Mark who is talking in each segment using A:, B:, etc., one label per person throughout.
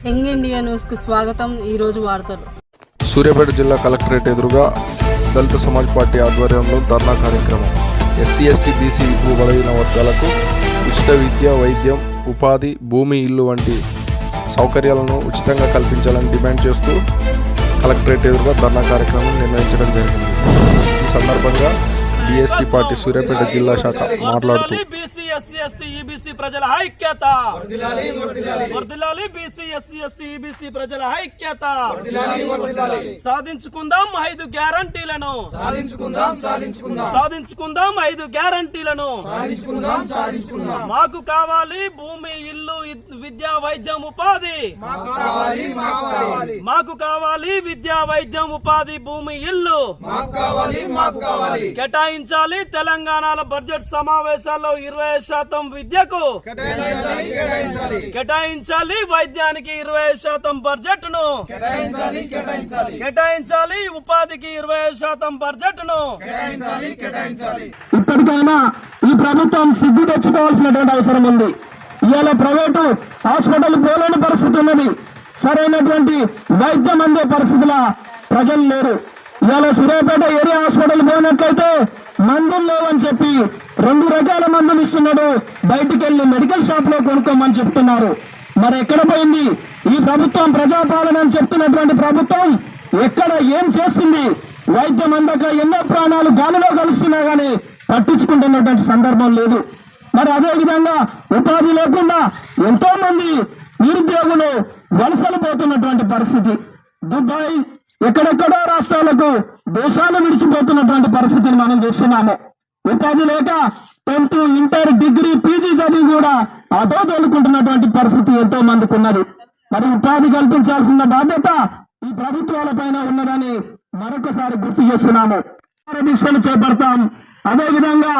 A: Young India news కు స్వాగతం. ఈ రోజు వార్తలు.
B: సూర్యాపేట జిల్లా కలెక్టరేట్ ఎదురుగా దళిత సమాజ్ పార్టీ ఆధ్వర్యంలో ధర్నా కార్యక్రమం. ఎస్సీ ఎస్టీ బీసీ విద్యు బలహీన వర్గాలకు ఉచిత విద్య, వైద్యం, ఉపాధి, భూమి, ఇల్లు వంటి సౌకర్యాలను ఉచితంగా కల్పించాలని డిమాండ్ చేస్తూ కలెక్టరేట్ ఎదురుగా ధర్నా కార్యక్రమం నిర్వహించడం జరిగింది. ఈ సందర్భంగా బీఎస్పీ పార్టీ సూర్యాపేట జిల్లా శాఖ మాట్లాడుతూ
C: ప్రజల ఐక్యత ప్రజల ఐక్యత సాధించుకుందాం 5 గ్యారంటీలను సాధించుకుందాం 5 గ్యారంటీలను మాకు కావాలి భూమి, ఇల్లు, విద్య, వైద్యం, ఉపాధి. మాకు కావాలి విద్య, వైద్యం, ఉపాధి, భూమి, ఇల్లు కేటాయించాలి. తెలంగాణలో బడ్జెట్ సమావేశాల్లో 20% విద్యకు కేటాయించాలి. వైద్యానికి 20% బడ్జెట్ ను కేటాయించాలి. ఉపాధికి 20% బడ్జెట్ ను
D: ఇప్పటికైనా ఈ ప్రభుత్వం సిగ్గు తెచ్చుకోవాల్సినటువంటి అవసరం ఉంది. ఇవాళ ప్రైవేటు హాస్పిటల్ పోలేని పరిస్థితి ఉన్నది. సరైనటువంటి వైద్యం అందే పరిస్థితుల ప్రజలు లేరు. ఇవాళ సూర్యాపేట ఏరియా హాస్పిటల్ పోయినట్లయితే మందులు లేవని చెప్పి 2 రకాల మందులు ఇస్తున్నాడు. బయటికి వెళ్లి మెడికల్ షాప్ లో కొనుక్కోమని చెప్తున్నారు. మరి ఎక్కడ పోయింది ఈ ప్రభుత్వం? ప్రజాపాలన అని చెప్తున్నటువంటి ప్రభుత్వం ఎక్కడ ఏం చేస్తుంది? వైద్యం అందక ఎన్నో ప్రాణాలు గాలిలో కలుస్తున్నా గానీ పట్టించుకుంటున్నటువంటి సందర్భం లేదు. మరి అదే విధంగా ఉపాధి లేకుండా ఎంతో మంది నిరుద్యోగులు వలసలు పోతున్నటువంటి పరిస్థితి. దుబాయ్, ఎక్కడెక్కడో రాష్ట్రాలకు దేశాలు విడిచిపోతున్నటువంటి పరిస్థితిని మనం చూస్తున్నాము. ఉపాధి లేక 10th, ఇంటర్, డిగ్రీ, పీజీ చదివి కూడా ఆటో తోలుకుంటున్నటువంటి పరిస్థితి ఎంతో మందికి ఉన్నది. మరి ఉపాధి కల్పించాల్సిన బాధ్యత ఈ ప్రభుత్వాల పైన ఉన్నదని మరొకసారి గుర్తు చేస్తున్నాము. దీక్షలు చేపడతాం. అదేవిధంగా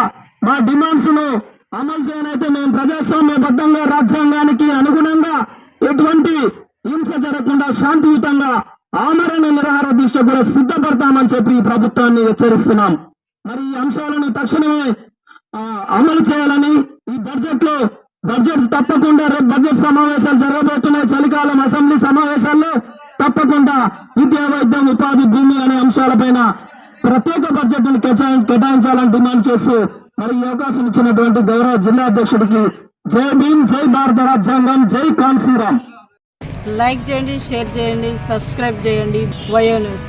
D: మా డిమాండ్స్ ను అమలు చేయనైతే మేము ప్రజాస్వామ్యబద్ధంగా రాజ్యాంగానికి అనుగుణంగా ఎటువంటి హింస జరగకుండా శాంతియుతంగా ఆమరణ నిరాహార దీక్ష కూడా సిద్ధపడతామని చెప్పి ఈ ప్రభుత్వాన్ని హెచ్చరిస్తున్నాం. మరి ఈ అంశాలను తక్షణమే అమలు చేయాలని ఈ బడ్జెట్ తప్పకుండా రేపు బడ్జెట్ సమావేశాలు జరగబోతున్నాయి. చలికాలం అసెంబ్లీ సమావేశాల్లో తప్పకుండా విద్యా, వైద్యం, ఉపాధి, భూమి అనే అంశాలపైన ప్రత్యేక బడ్జెట్ ను కేటాయించాలని డిమాండ్ చేస్తూ మరి ఈ అవకాశం ఇచ్చినటువంటి గౌరవ జిల్లా అధ్యక్షుడికి జై భీమ్, జై భారత రాజ్యాంగం, జై కాన్సీరామ్.
A: లైక్ చేయండి, షేర్ చేయండి, సబ్స్క్రైబ్ చేయండి. వయో న్యూస్.